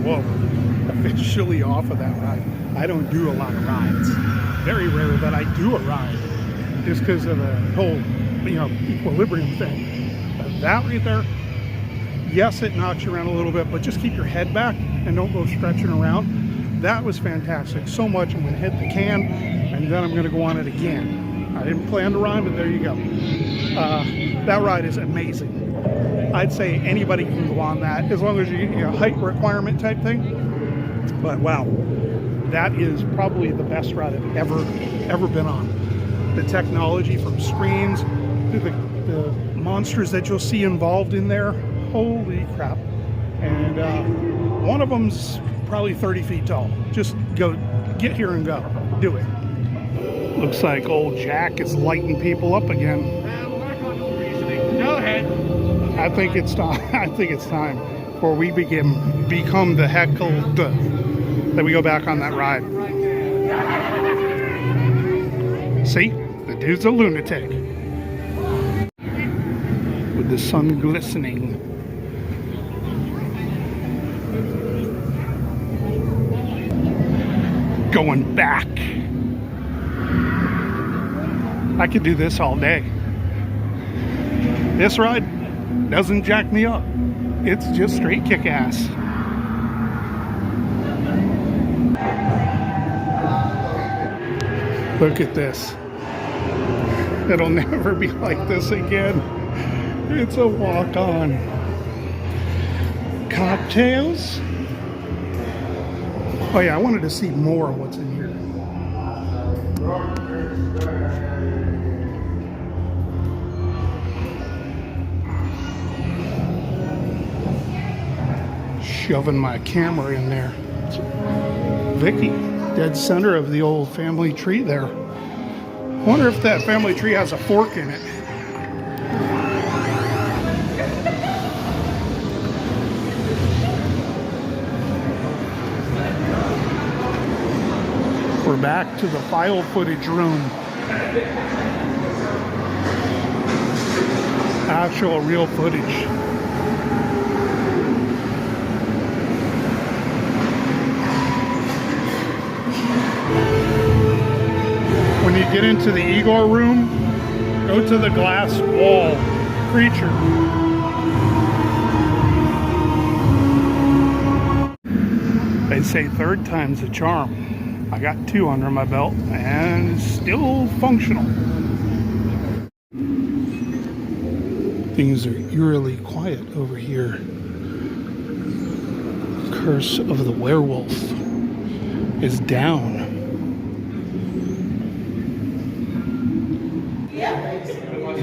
Whoa, officially off of that ride. I don't do a lot of rides. Very rare that I do a ride, just because of the whole, equilibrium thing. But that right there, yes, it knocks you around a little bit, but just keep your head back and don't go stretching around. That was fantastic. So much. I'm going to hit the can, and then I'm going to go on it again. I didn't plan to rhyme, but there you go. That ride is amazing. I'd say anybody can go on that, as long as you get a height requirement type thing. But wow. That is probably the best ride I've ever been on. The technology from screens to the monsters that you'll see involved in there. Holy crap. And one of them's probably 30 feet tall. Just go, get here and go. Do it. Looks like old Jack is lighting people up again. Go ahead. I think it's time. before we become the heckled that we go back on that ride. See? The dude's a lunatic. With the sun glistening. Going back. I could do this all day. This ride doesn't jack me up. It's just straight kick-ass. Look at this. It'll never be like this again. It's a walk-on. Cocktails. Oh yeah, I wanted to see more of what's in here. Shoving my camera in there. Vicky, dead center of the old family tree there. I wonder if that family tree has a fork in it. We're back to the file footage room. Actual real footage. When you get into the Igor room, go to the glass wall creature. They say third time's a charm. I got 2 under my belt and it's still functional. Things are eerily quiet over here. Curse of the werewolf is down.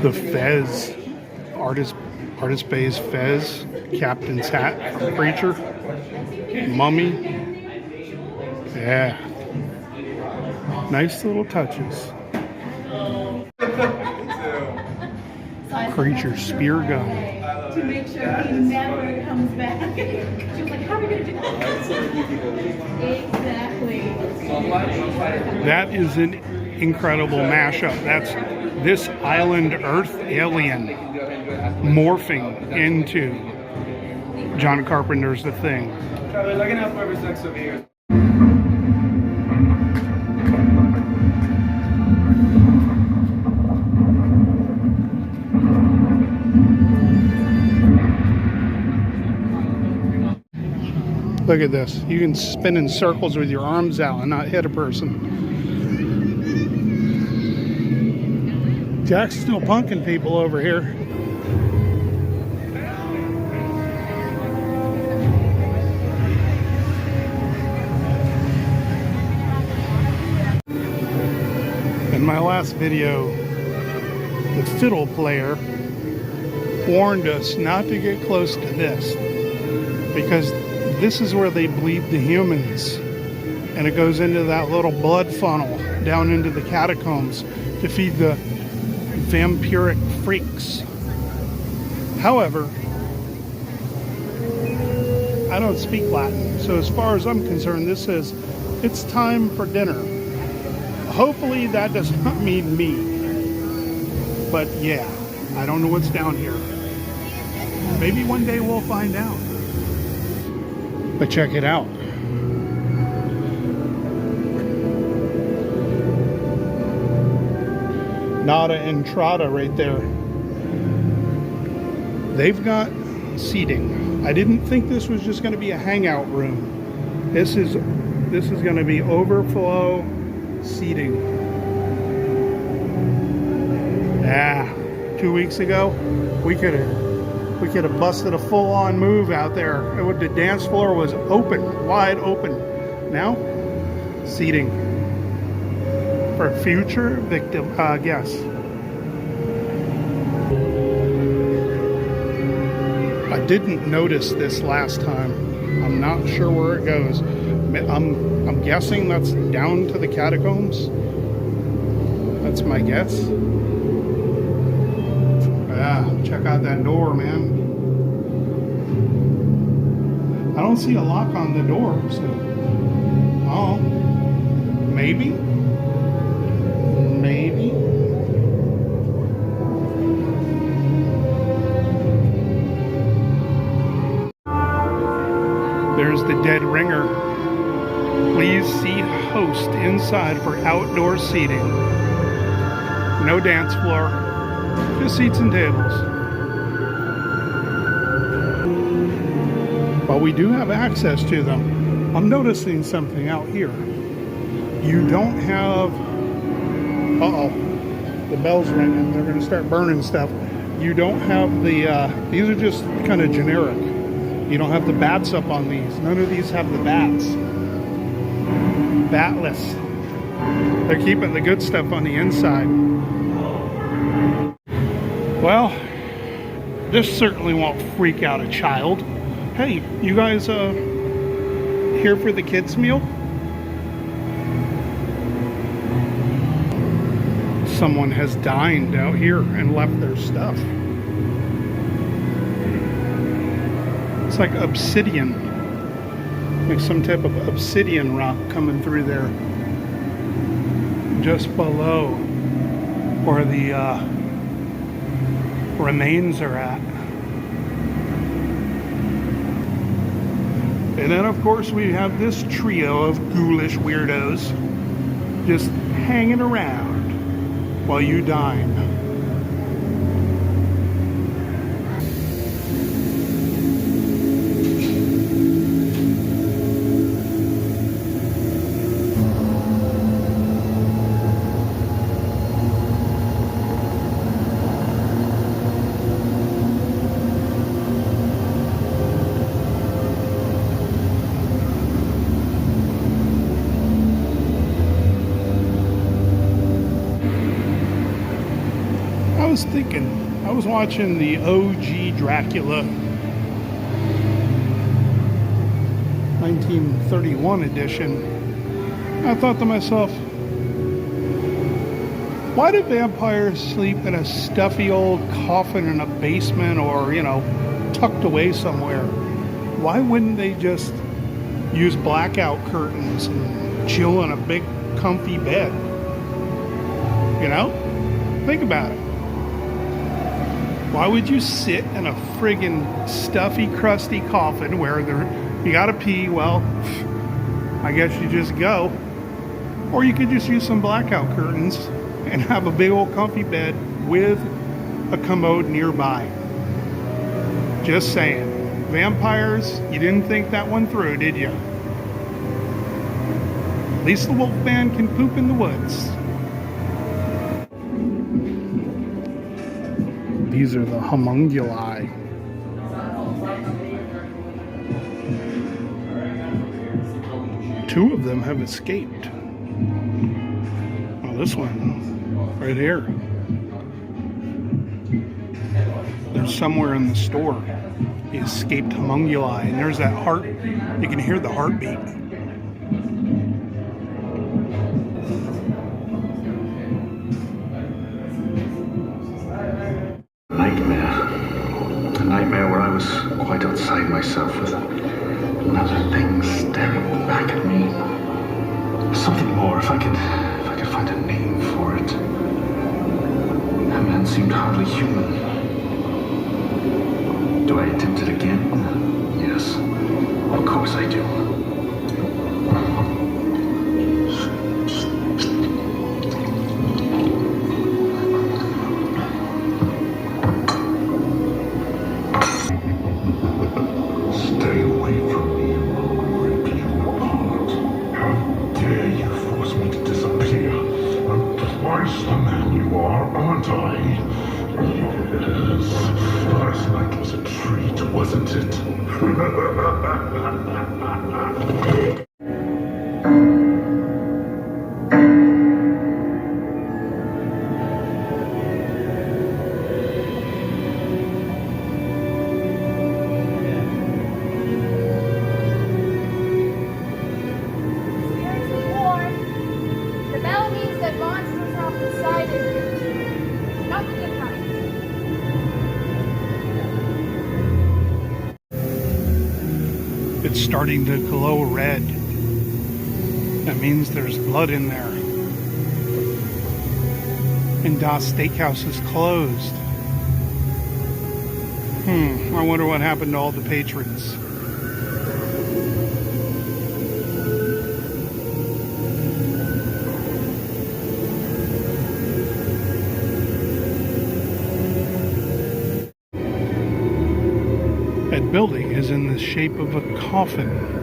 The Fez, Artist Bay's Fez, Captain's hat from Preacher, Mummy. Yeah. Nice little touches. Creature spear gun. To make sure he never comes back. She was like, how are we going to do that? Exactly. That is an incredible mashup. That's this island Earth alien morphing into John Carpenter's The Thing. Look at this. You can spin in circles with your arms out and not hit a person. Jack's still punking people over here. In my last video, the fiddle player warned us not to get close to this because this is where they bleed the humans, and it goes into that little blood funnel down into the catacombs to feed the vampiric freaks. However, I don't speak Latin, so as far as I'm concerned, this says it's time for dinner. Hopefully that does not mean me, but yeah, I don't know what's down here. Maybe one day we'll find out. But check it out. Nada Entrada right there. They've got seating. I didn't think this was just going to be a hangout room. This is going to be overflow seating. Yeah, 2 weeks ago, we could have busted a full-on move out there. The dance floor was open, wide open. Now, seating for future victim guests. I didn't notice this last time. I'm not sure where it goes. I'm guessing that's down to the catacombs. That's my guess. Yeah, check out that door, man. I don't see a lock on the door, so... Oh. Maybe? Maybe? There's the dead ringer. Please see host inside for outdoor seating. No dance floor, just seats and tables. But we do have access to them. I'm noticing something out here. You don't have... Uh-oh. The bell's ringing. They're going to start burning stuff. You don't have the... these are just kind of generic. You don't have the bats up on these. None of these have the bats. Batless. They're keeping the good stuff on the inside. Well, this certainly won't freak out a child. Hey, you guys here for the kids' meal? Someone has dined out here and left their stuff. It's like obsidian. Like some type of obsidian rock coming through there. Just below where the remains are at. And then of course we have this trio of ghoulish weirdos just hanging around while you dine. I was watching the OG Dracula 1931 edition. I thought to myself, why do vampires sleep in a stuffy old coffin in a basement or, you know, tucked away somewhere? Why wouldn't they just use blackout curtains and chill in a big comfy bed? You know? Think about it. Why would you sit in a friggin' stuffy, crusty coffin where you gotta pee? Well, I guess you just go. Or you could just use some blackout curtains and have a big old comfy bed with a commode nearby. Just saying. Vampires, you didn't think that one through, did you? At least the Wolfman can poop in the woods. These are the homunculi. Two of them have escaped. Oh, this one right here. They're somewhere in the store. The escaped homunculi. And there's that heart. You can hear the heartbeat. Nightmare where I was quite outside myself with another thing staring back at me. Something more, if I could find a name for it. That man seemed hardly human. Do I attempt it again? Yes, of course I do. Wasn't it? The bell means that monsters have decided not to get right. It's starting to glow red. That means there's blood in there. And Das Steakhouse is closed. I wonder what happened to all the patrons. That building is in the shape of a coffin.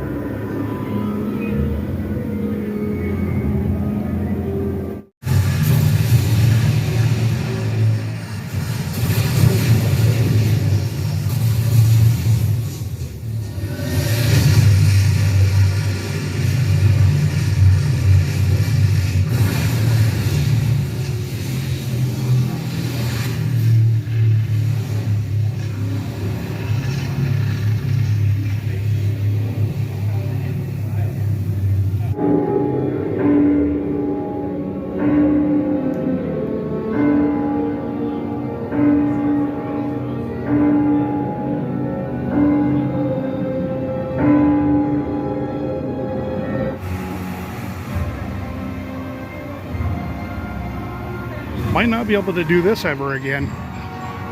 Might not be able to do this ever again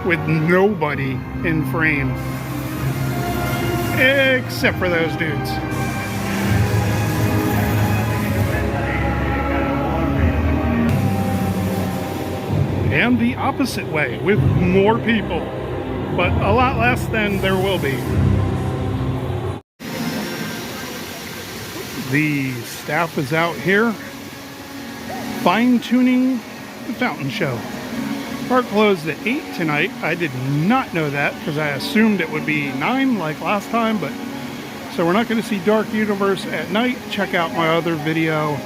with nobody in frame except for those dudes. And the opposite way with more people, but a lot less than there will be. The staff is out here fine-tuning the fountain show. Park closed at 8 tonight. I did not know that because I assumed it would be 9 like last time, but so we're not going to see Dark Universe at night. Check out my other video.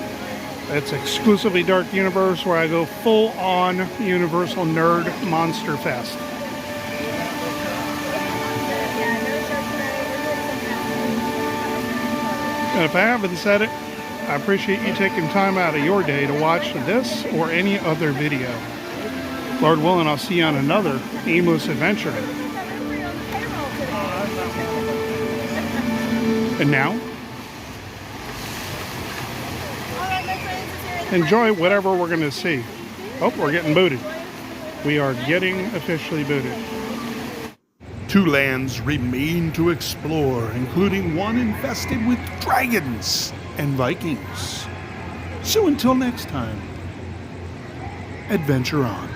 It's exclusively Dark Universe where I go full on Universal Nerd Monster Fest. And if I haven't said it, I appreciate you taking time out of your day to watch this or any other video. Lord willing, I'll see you on another aimless adventure. And now, enjoy whatever we're going to see. Oh, we're getting booted. We are getting officially booted. 2 lands remain to explore, including one infested with dragons and Vikings. So until next time, adventure on.